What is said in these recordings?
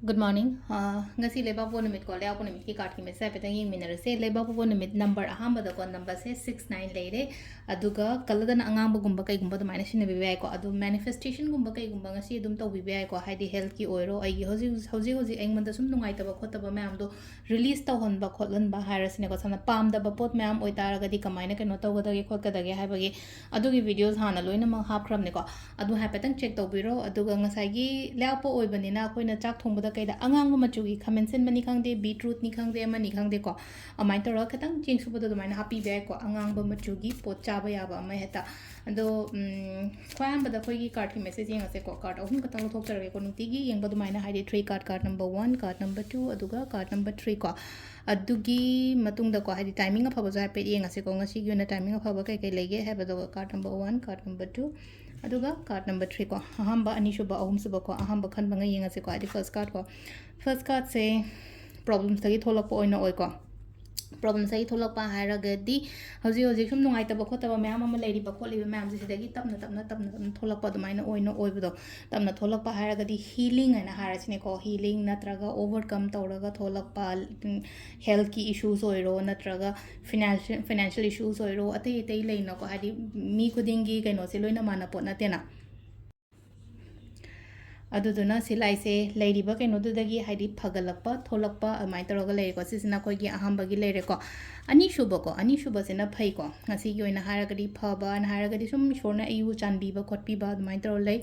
Good morning. Ngasi labor bonumit ko labor bonumit ki card ki mesa petang ying minera se labor bonumit number ahamba da ko number se 69 leire aduga kalada na angang gumba kai gumba da minus ne bibai ko adu manifestation gumba kai gumba ngasi dum to bibai ko haidi health ki oiro ai hoji ai manda sum nungai ta ba khota ba mam do release ta hon ba khotlan ba haras ne ko sana pam da ba pot mam oi tara ga di kamaina ke no to ga da ge khot ga da ge ha ba ge adu gi videos hana loina ma hap khram ne ko adu ha petang check to biro aduga ngasai gi lapo oi bani na koina chak thong ba kaida angang ma chu gi khamen sen mani khang de beetroot ni khang de mani khang de ko amai to ra khatang ching su ba do mai na happy be ko angang ba ma chu gi pot cha ba ya ba ma heta ado kwam ba da koi gi card ki message yang ase ko card ahum ka tang thok tar ko nuti gi yang ba do mai na haide 3 card number 1 card number 2 aduga card number 3 ko adugi matung da ko haide timing of ba za pe yang ase ko ngasi gi na timing of ba kai kai lege ha ba do card number 1 card number 2 aduga card number 3 ko ahamba ani shuba ahum suba ko ahamba khan banga yenga se ko adi first card se problem sagi tholak po oina oi ko problem sagi tholak pa haira gadi hoji sum nungai ta ba khota ba ma'am ama leiri ba kholi ba ma'am se dagi tapna tholak pa dumaina oina oi bdo tapna tholak pa haira gadi healing ana hara sine ko healing natraga overcome tawraga tholak pa health ki issues oiro natraga financial issues oiro atei leina ko hadi mi kudingi kaino se loina mana pot na tena aduduna silai se leiriba kainodudagi haidi phagalakpa tholakpa amai toroga leire ko sisina koi gi ahamba gi leire ko ani shuba sena phai ko ngasi gi oina haragadi phaba an haragadi sum shorna ayu chanbi ba khotpi ba amai toro lei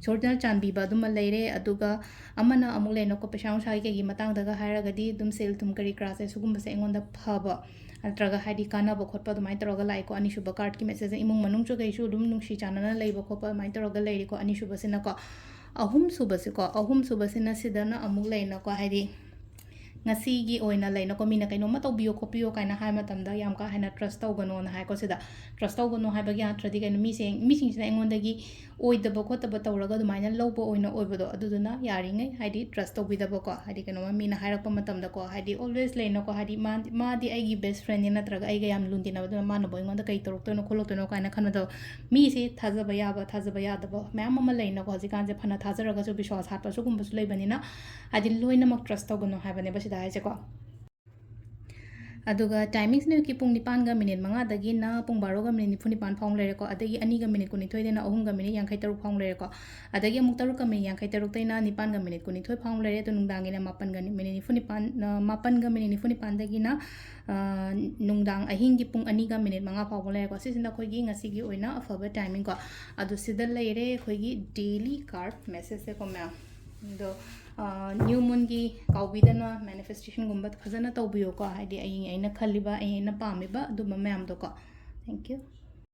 shorna chanbi ba dum leire aduga amana amuk leino ko pesang sai ke gi matang daga haragadi dum sel tum kari krase sugum se engonda phaba नत्रगा हाइडी कानाब खोप अदुमाइन तौरगा लाइको अनिसुब card की message इमुंग मनुंग चुगैसु दुम नुंगसी चानना लेब खोप अदुमाइन तौरगा लेरिको अनिसुब सिनको ahum subasina sidana amuk leina ko haidi Ngasigi oina leina ko mina kaino matobio kopio kaina hai matamda yam ka haina trust tawgano na hai ko sida trust tawgano hai bagi atradi kaino mising sina engodagi oida ba khota ba tawraga dumaina lobo oina oibodo aduduna yari ngai haidi trust tawbida ba ko haidi kaino mina hairakpa matamda ko haidi always leina ko haidi ma di aigi best friend ni natraga aiga yam lundina ba ma no boy ngonda kai toroktono kholoktono kaina khanado mi se thajaba yada ba ma'am ama leina ko hajikan je phana thajaraga so bishwas hatpa so gumba su leibanina haidi loina mak trust tawgano hai bane ba da hai ko aduga timings ne ki pung nipan ga minute manga dagi na pung baro ga minute phuni pan phang lere ko adagi ani ga minute kuni thoi dena ahum ga minute yang khai taru phang lere ko adagi amuk taru ka minute yang khai taru taina nipan ga minute kuni thoi phang lere to nungdang ina mapan ga minute phuni pan mapan ga minute phuni pan dagi na nungdang ahing gi pung ani ga minute manga phang lere ko sisina khoi gi ngasi gi oina afaba timing ko adu sidal lere khoi gi daily card message se ko ma do new moon gi kaubidana manifestation gumba fazana tawbiyo ko haidi aina khaliba aina pamiba du mamam do ko thank you